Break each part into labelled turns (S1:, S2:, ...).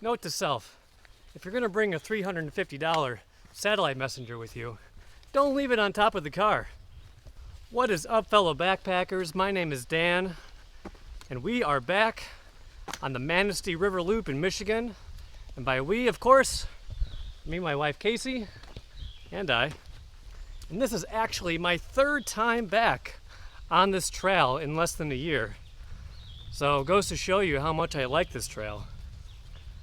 S1: Note to self, if you're going to bring a $350 satellite messenger with you, don't leave it on top of the car. What is up, fellow backpackers? My name is Dan, and we are back on the Manistee River Loop in Michigan. And by we, of course, me, my wife Casey, and I. And this is actually my third time back on this trail in less than a year. So it goes to show you how much I like this trail.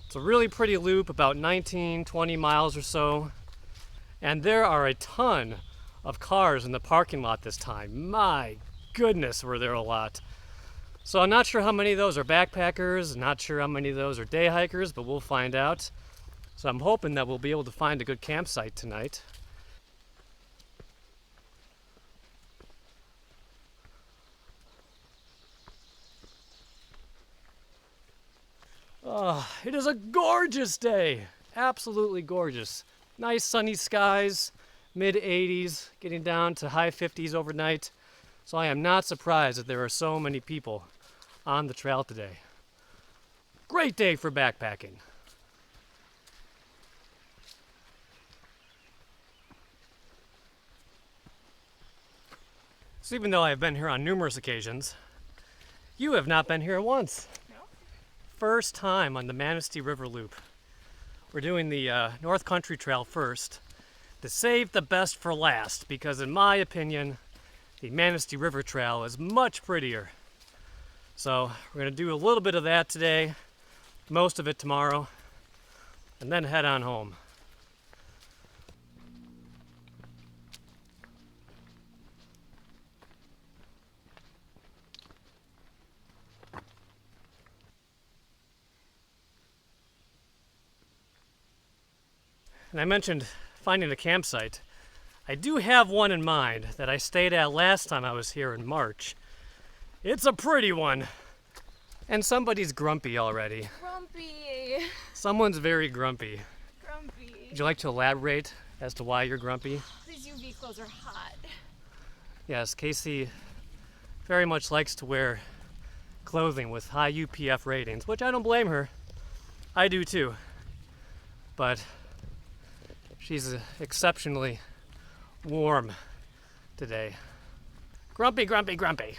S1: It's a really pretty loop, about 19, 20 miles or so. And there are a ton of cars in the parking lot this time. My goodness, were there a lot. So I'm not sure how many of those are backpackers, not sure how many of those are day hikers, but we'll find out. So I'm hoping that we'll be able to find a good campsite tonight. Oh, it is a gorgeous day. Absolutely gorgeous. Nice sunny skies, mid 80s, getting down to high 50s overnight. So I am not surprised that there are so many people on the trail today. Great day for backpacking. So even though I've been here on numerous occasions, you have not been here once. No. First time on the Manistee River Loop. We're doing the North Country Trail first to save the best for last, because in my opinion, the Manistee River Trail is much prettier. So we're going to do a little bit of that today, most of it tomorrow, and then head on home. And I mentioned finding a campsite. I do have one in mind that I stayed at last time I was here in March. It's a pretty one. And somebody's grumpy already.
S2: Grumpy.
S1: Someone's very grumpy.
S2: Grumpy.
S1: Would you like to elaborate as to why you're grumpy?
S2: These UV clothes are hot.
S1: Yes, Casey very much likes to wear clothing with high UPF ratings, which I don't blame her. I do too. But she's exceptionally warm today. Grumpy, grumpy, grumpy.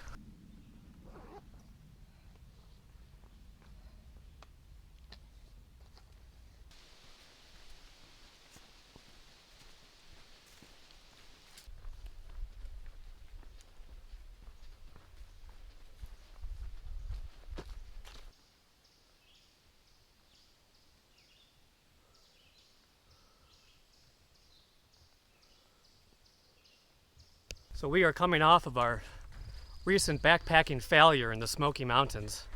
S1: So we are coming off of our recent backpacking failure in the Smoky Mountains.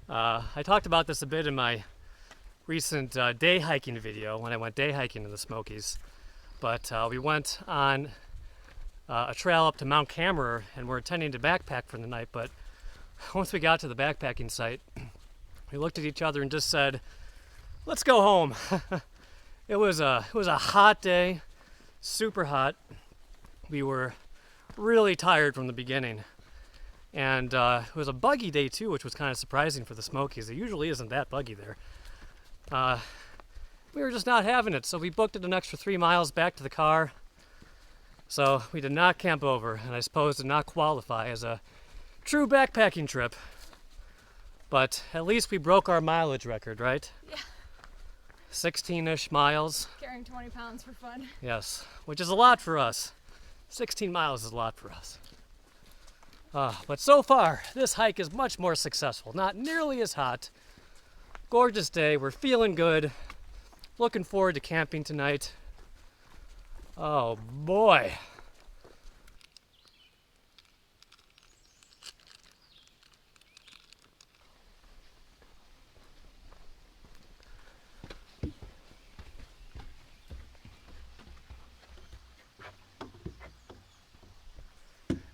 S1: I talked about this a bit in my recent day hiking video when I went day hiking in the Smokies. But we went on a trail up to Mount Cameron and we're intending to backpack for the night. But once we got to the backpacking site, we looked at each other and just said, let's go home. It was a hot day, super hot. We were really tired from the beginning. And it was a buggy day too, which was kind of surprising for the Smokies. It usually isn't that buggy there. We were just not having it, so we booked it an extra 3 miles back to the car. So we did not camp over, and I suppose did not qualify as a true backpacking trip. But at least we broke our mileage record, right?
S2: Yeah.
S1: 16-ish miles.
S2: Carrying 20 pounds for fun.
S1: Yes, which is a lot for us. 16 miles is a lot for us. But so far, this hike is much more successful. Not nearly as hot. Gorgeous day. We're feeling good. Looking forward to camping tonight. Oh boy.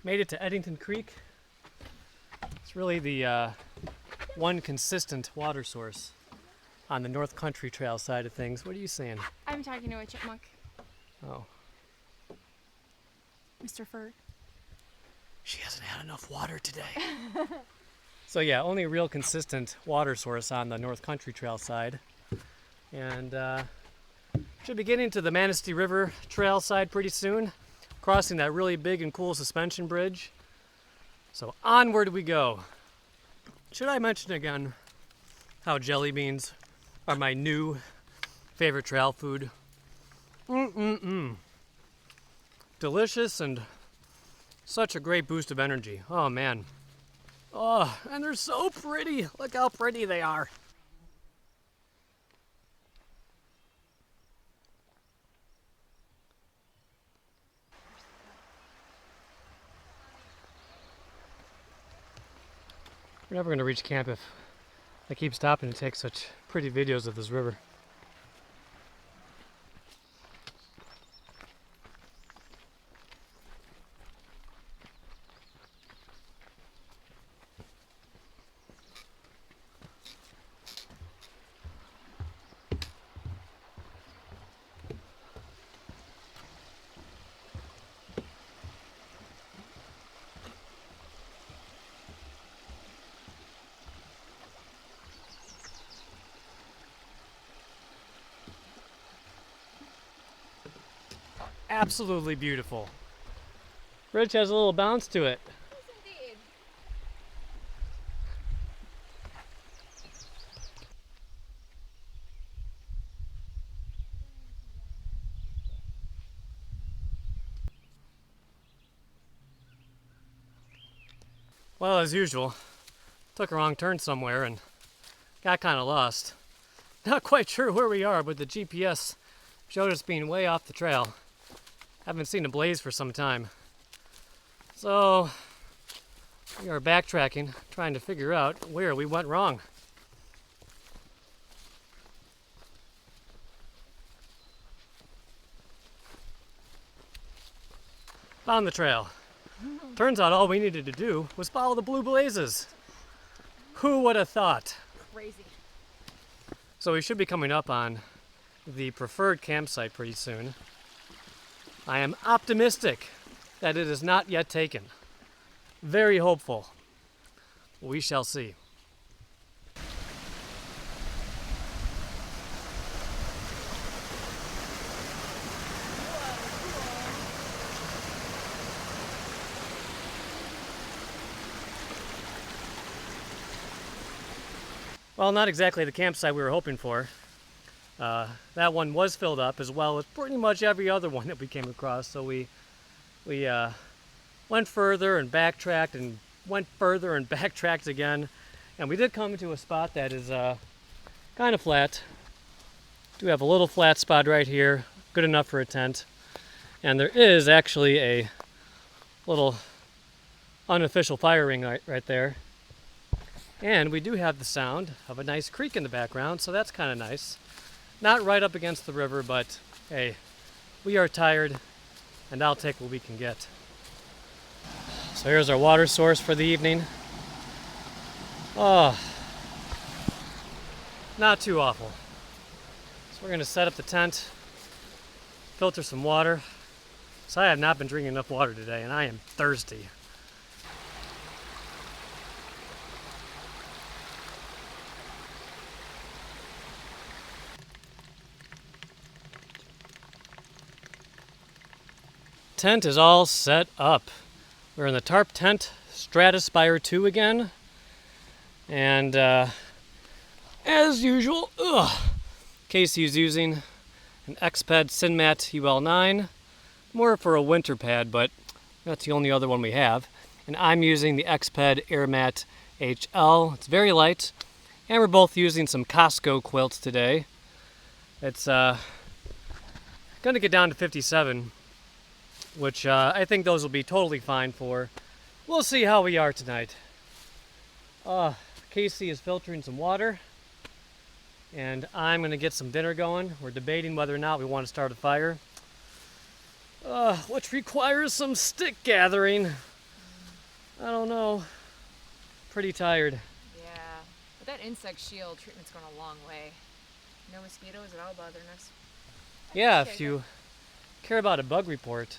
S1: Made it to Eddington Creek. It's really the one consistent water source on the North Country Trail side of things. What are you saying?
S2: I'm talking to a chipmunk.
S1: Oh.
S2: Mr. Fur.
S1: She hasn't had enough water today. So yeah, only a real consistent water source on the North Country Trail side. And should be getting to the Manistee River Trail side pretty soon, crossing that really big and cool suspension bridge. So onward we go. Should I mention again how jelly beans are my new favorite trail food? Delicious and such a great boost of energy. Oh man. Oh, and they're so pretty. Look how pretty they are. We're never going to reach camp if I keep stopping to take such pretty videos of this river. Absolutely beautiful. Bridge has a little bounce to it.
S2: Yes, indeed.
S1: Well, as usual, took a wrong turn somewhere and got kind of lost. Not quite sure where we are, but the GPS showed us being way off the trail. Haven't seen a blaze for some time. So, we are backtracking, trying to figure out where we went wrong. Found the trail. Turns out all we needed to do was follow the blue blazes. Who would have thought?
S2: Crazy.
S1: So we should be coming up on the preferred campsite pretty soon. I am optimistic that it is not yet taken. Very hopeful. We shall see. Well, not exactly the campsite we were hoping for. That one was filled up, as well as pretty much every other one that we came across. So we went further and backtracked and went further and backtracked again. And we did come to a spot that is kind of flat. Do have a little flat spot right here, good enough for a tent. And there is actually a little unofficial fire ring right there. And we do have the sound of a nice creek in the background, so that's kind of nice. Not right up against the river, but hey, we are tired, and I'll take what we can get. So here's our water source for the evening. Oh, not too awful. So we're going to set up the tent, filter some water. So I have not been drinking enough water today, and I am thirsty. Tent is all set up. We're in the tarp tent, Stratospire 2 again. And as usual, Casey's using an Xped Sinmat UL9. More for a winter pad, but that's the only other one we have. And I'm using the Xped Airmat HL. It's very light. And we're both using some Costco quilts today. It's going to get down to 57. Which I think those will be totally fine for. We'll see how we are tonight. Casey is filtering some water, and I'm going to get some dinner going. We're debating whether or not we want to start a fire, which requires some stick gathering. I don't know. Pretty tired.
S2: Yeah. But that insect shield treatment's going a long way. No mosquitoes at all bothering us.
S1: Yeah, if you care about a bug report.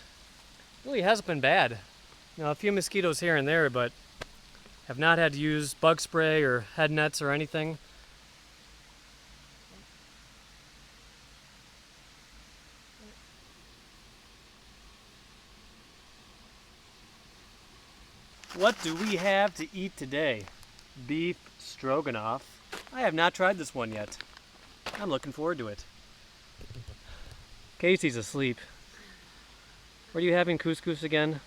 S1: Really hasn't been bad. You know, a few mosquitoes here and there, but Have not had to use bug spray or head nets or anything. What do we have to eat today? Beef stroganoff. I have not tried this one yet. I'm looking forward to it. Casey's asleep. What are you having, couscous again?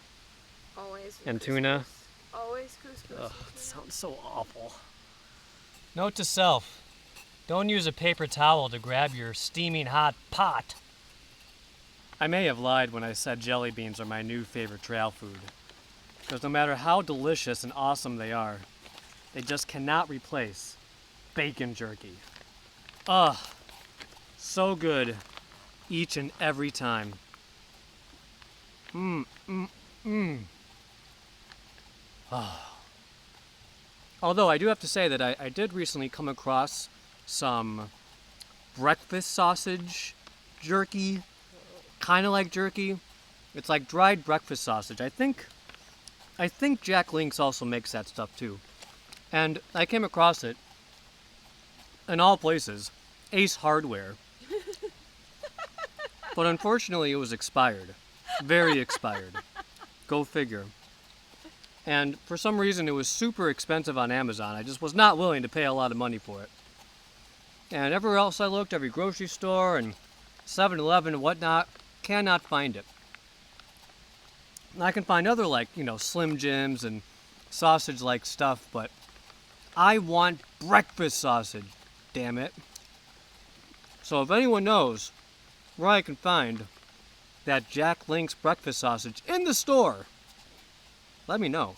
S2: Always.
S1: And
S2: couscous.
S1: tuna?
S2: Always couscous.
S1: Ugh, it sounds so awful. Note to self, don't use a paper towel to grab your steaming hot pot. I may have lied when I said jelly beans are my new favorite trail food. Because no matter how delicious and awesome they are, they just cannot replace bacon jerky. Ugh, so good each and every time. Although I do have to say that I did recently come across some breakfast sausage jerky, kind of like jerky. It's like dried breakfast sausage. I think Jack Link's also makes that stuff too. And I came across it in all places, Ace Hardware. But unfortunately it was expired. Very expired. Go figure. And for some reason it was super expensive on Amazon. I just was not willing to pay a lot of money for it. And everywhere else I looked, every grocery store and 7-Eleven and whatnot, cannot find it. And I can find other Slim Jims and sausage-like stuff, but I want breakfast sausage, damn it. So if anyone knows where I can find that Jack Link's breakfast sausage in the store, let me know.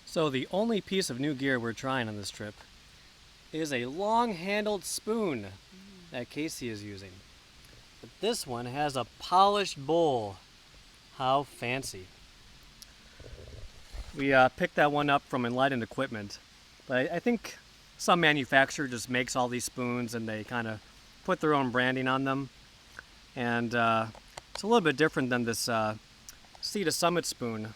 S1: So the only piece of new gear we're trying on this trip is a long-handled spoon that Casey is using. But this one has a polished bowl. How fancy. We picked that one up from Enlightened Equipment, but I think some manufacturer just makes all these spoons and they kind of put their own branding on them. And it's a little bit different than this Sea to Summit spoon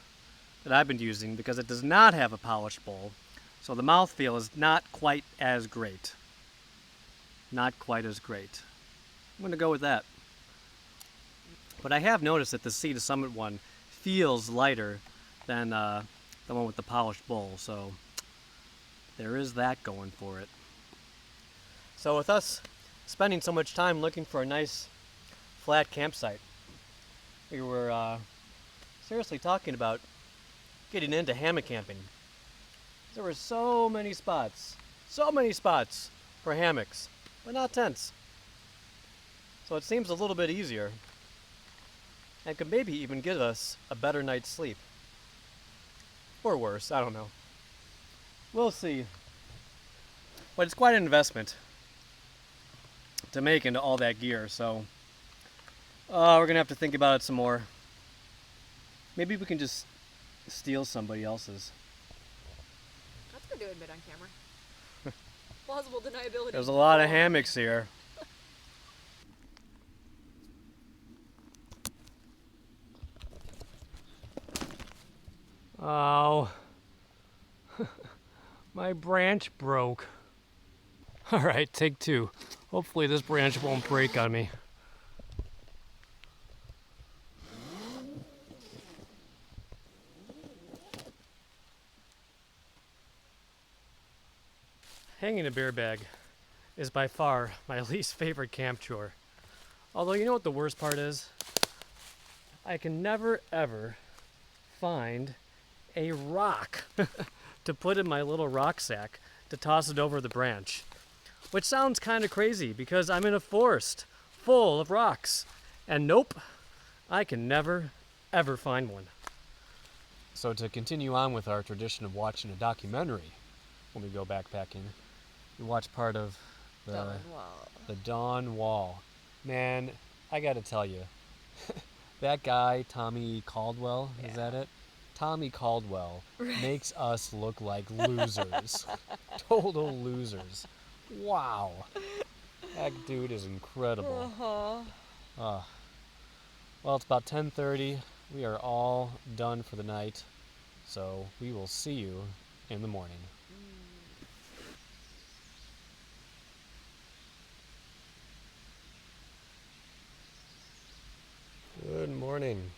S1: that I've been using because it does not have a polished bowl. So the mouthfeel is not quite as great. Not quite as great. I'm going to go with that. But I have noticed that the Sea to Summit one feels lighter than the one with the polished bowl, so there is that going for it. So with us spending so much time looking for a nice flat campsite, we were seriously talking about getting into hammock camping. There were so many spots for hammocks, but not tents. So it seems a little bit easier and could maybe even give us a better night's sleep. Or worse, I don't know. We'll see. But it's quite an investment to make into all that gear, so we're gonna have to think about it some more. Maybe we can just steal somebody else's.
S2: That's good to admit on camera. Plausible deniability.
S1: There's a lot of hammocks here. Oh, my branch broke. All right, take two. Hopefully this branch won't break on me. Hanging a beer bag is by far my least favorite camp chore. Although you know what the worst part is? I can never ever find a rock to put in my little rock sack to toss it over the branch. Which sounds kind of crazy because I'm in a forest full of rocks. And nope, I can never ever find one. So to continue on with our tradition of watching a documentary when we go backpacking, we watch part of the Dawn Wall. Man, I gotta tell you, that guy, Tommy Caldwell, is that it? Tommy Caldwell makes us look like losers. Total losers. Wow. That dude is incredible. Well, it's about 10:30. We are all done for the night. So we will see you in the morning. Good morning.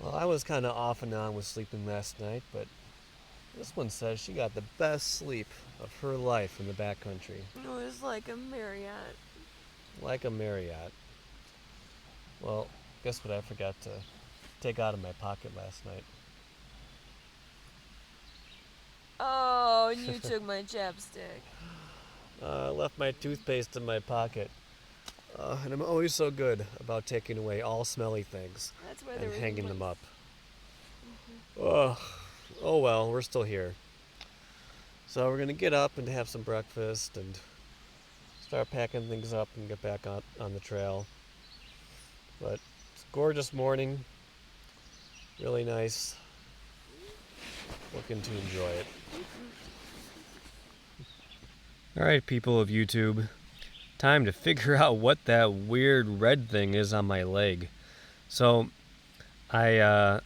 S1: Well, I was kind of off and on with sleeping last night, but this one says she got the best sleep of her life in the backcountry.
S3: It was like a Marriott.
S1: Like a Marriott. Well, guess what I forgot to take out of my pocket last night?
S3: Oh, and you took my chapstick.
S1: I left my toothpaste in my pocket. And I'm always so good about taking away all smelly things
S3: That's why
S1: and hanging them up. Oh well, we're still here. So we're going to get up and have some breakfast and start packing things up and get back on the trail. But it's a gorgeous morning. Really nice. Looking to enjoy it. Alright, people of YouTube. Time to figure out what that weird red thing is on my leg. So, I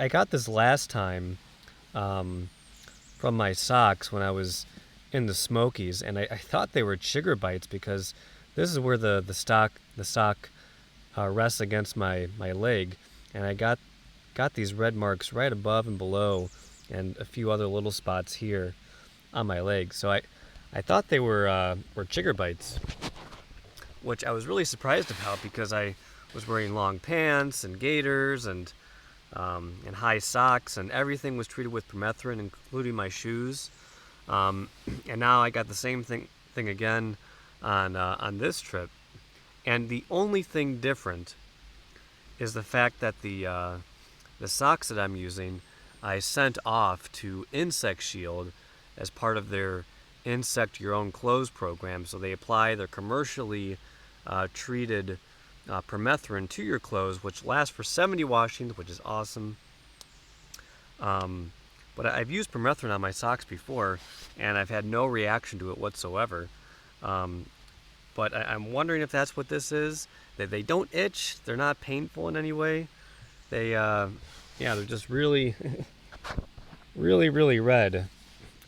S1: got this last time from my socks when I was in the Smokies, and I thought they were chigger bites because this is where the sock rests against my leg, and I got these red marks right above and below, and a few other little spots here on my leg. So I thought they were chigger bites, which I was really surprised about because I was wearing long pants and gaiters and high socks, and everything was treated with permethrin, including my shoes. And now I got the same thing again on this trip. And the only thing different is the fact that the socks that I'm using, I sent off to Insect Shield as part of their Insect Your Own Clothes program. So they apply their commercially treated permethrin to your clothes, which lasts for 70 washings, which is awesome. But I've used permethrin on my socks before, and I've had no reaction to it whatsoever. But I'm wondering if that's what this is. They don't itch. They're not painful in any way. They're just really, really red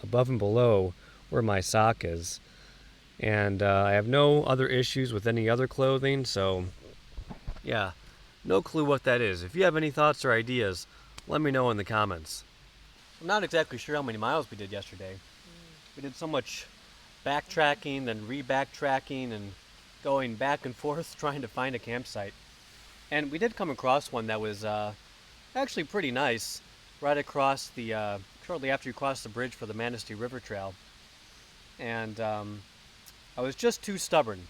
S1: above and below where my sock is. And I have no other issues with any other clothing, so yeah, no clue what that is. If you have any thoughts or ideas, let me know in the comments. I'm not exactly sure how many miles we did yesterday. We did so much backtracking, then re-backtracking, and going back and forth trying to find a campsite. And we did come across one that was actually pretty nice, right across the, shortly after you cross the bridge for the Manistee River Trail. And I was just too stubborn.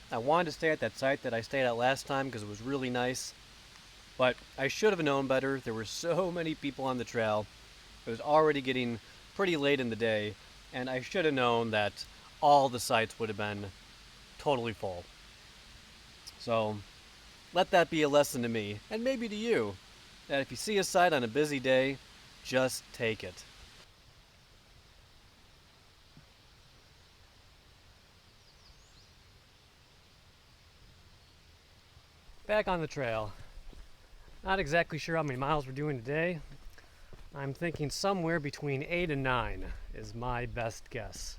S1: I wanted to stay at that site that I stayed at last time because it was really nice. But I should have known better. There were so many people on the trail. It was already getting pretty late in the day, and I should have known that all the sites would have been totally full. So let that be a lesson to me, and maybe to you, that if you see a site on a busy day, just take it. Back on the trail. Not exactly sure how many miles we're doing today. I'm thinking somewhere between 8 and 9 is my best guess.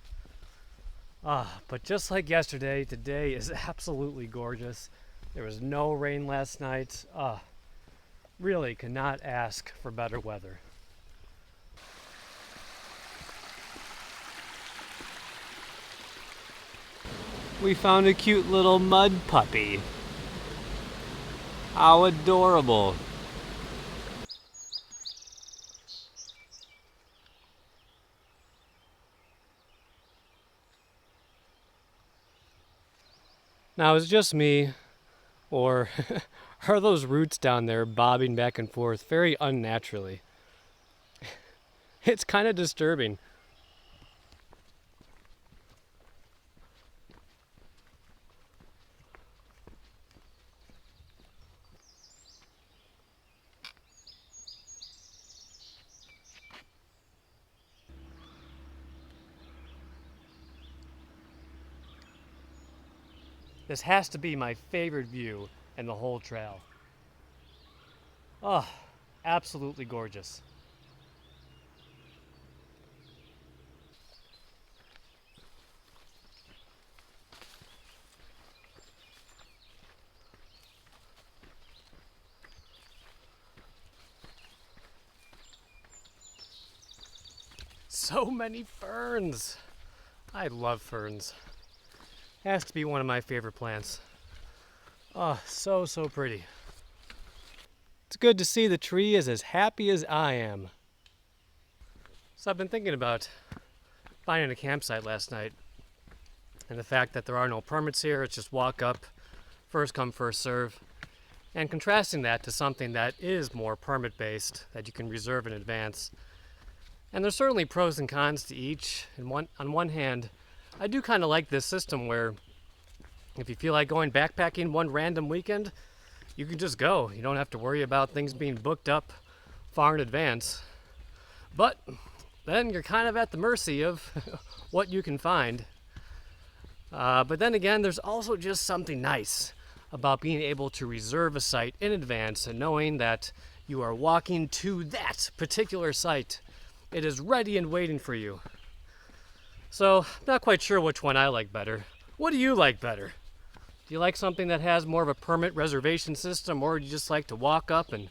S1: But just like yesterday, today is absolutely gorgeous. There was no rain last night. Really could not ask for better weather. We found a cute little mud puppy. How adorable. Now, is it just me, or are those roots down there bobbing back and forth very unnaturally? It's kind of disturbing. This has to be my favorite view in the whole trail. Oh, absolutely gorgeous. so many ferns. I love ferns. Has to be one of my favorite plants. Oh, so pretty. It's good to see the tree is as happy as I am. So I've been thinking about finding a campsite last night, and the fact that there are no permits here, it's just walk up, first come, first serve, and contrasting that to something that is more permit based, that you can reserve in advance. And there's certainly pros and cons to each. And on one hand, I do kind of like this system where if you feel like going backpacking one random weekend, you can just go. You don't have to worry about things being booked up far in advance. But then you're kind of at the mercy of what you can find. But then again, there's also just something nice about being able to reserve a site in advance and knowing that you are walking to that particular site. It is ready and waiting for you. So, I'm not quite sure which one I like better. What do you like better? Do you like something that has more of a permit reservation system, or do you just like to walk up and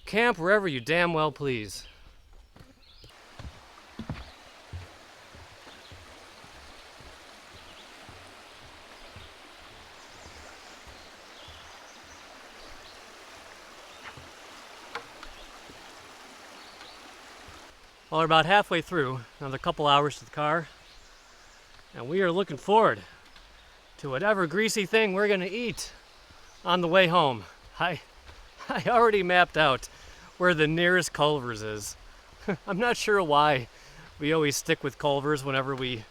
S1: camp wherever you damn well please? Well, we're about halfway through, another couple hours to the car, and we are looking forward to whatever greasy thing we're gonna eat on the way home. I already mapped out where the nearest Culver's is. I'm not sure why we always stick with Culver's whenever we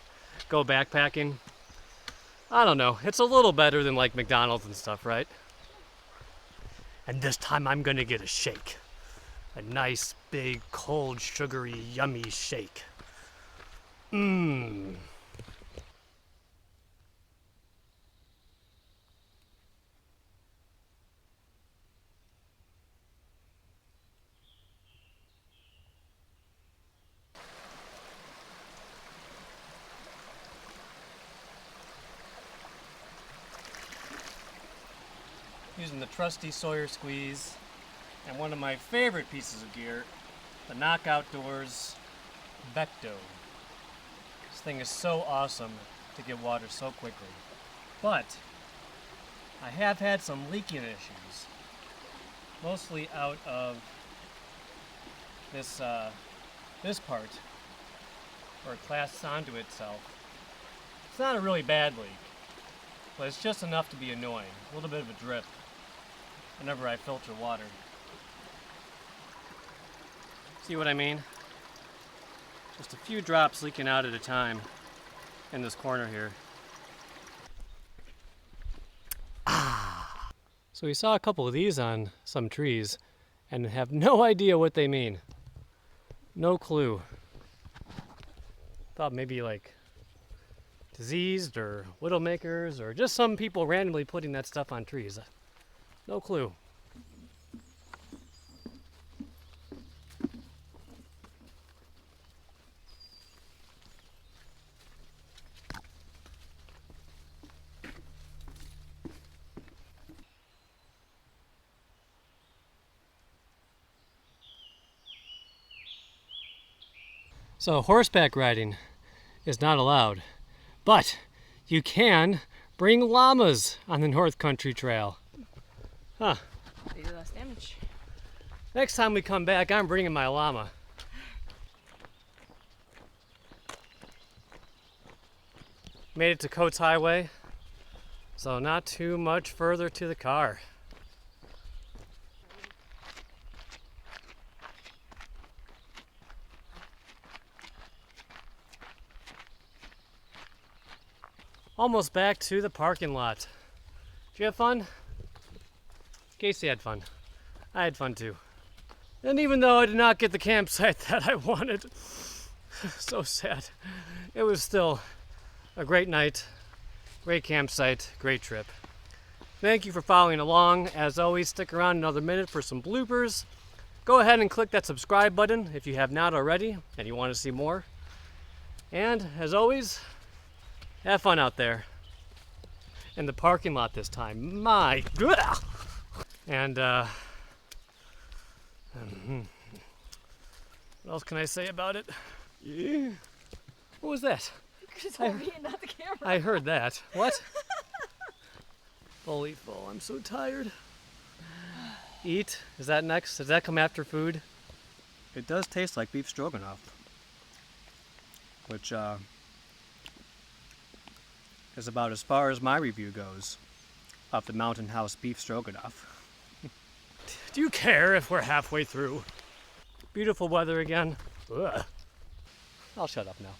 S1: go backpacking. I don't know, it's a little better than like McDonald's and stuff, right? And this time I'm gonna get a shake. A nice, big, cold, sugary, yummy shake. Mmm. Using the trusty Sawyer squeeze. And one of my favorite pieces of gear, the Knock Outdoors Vecto. This thing is so awesome to get water so quickly. But I have had some leaking issues, mostly out of this part where it clasps onto itself. It's not a really bad leak, but it's just enough to be annoying. A little bit of a drip whenever I filter water. See what I mean? Just a few drops leaking out at a time in this corner here. So we saw a couple of these on some trees and have no idea what they mean. No clue. Thought maybe like diseased or widowmakers or just some people randomly putting that stuff on trees. No clue. So horseback riding is not allowed, but you can bring llamas on the North Country Trail. Huh.
S3: They do less damage.
S1: Next time we come back, I'm bringing my llama. Made it to Coates Highway, so not too much further to the car. Almost back to the parking lot. Did you have fun? Casey had fun. I had fun too. And even though I did not get the campsite that I wanted, so sad, it was still a great night, great campsite, great trip. Thank you for following along. As always, stick around another minute for some bloopers. Go ahead and click that subscribe button if you have not already and you want to see more. And as always, have fun out there. In the parking lot this time. My God. And what else can I say about it? Yeah. What was that?
S2: You told me and not the camera.
S1: I heard that. What? Holy full, I'm so tired. Eat? Is that next? Does that come after food? It does taste like beef stroganoff. Which, is about as far as my review goes of the Mountain House beef stroganoff. Do you care if we're halfway through? Beautiful weather again. Ugh. I'll shut up now.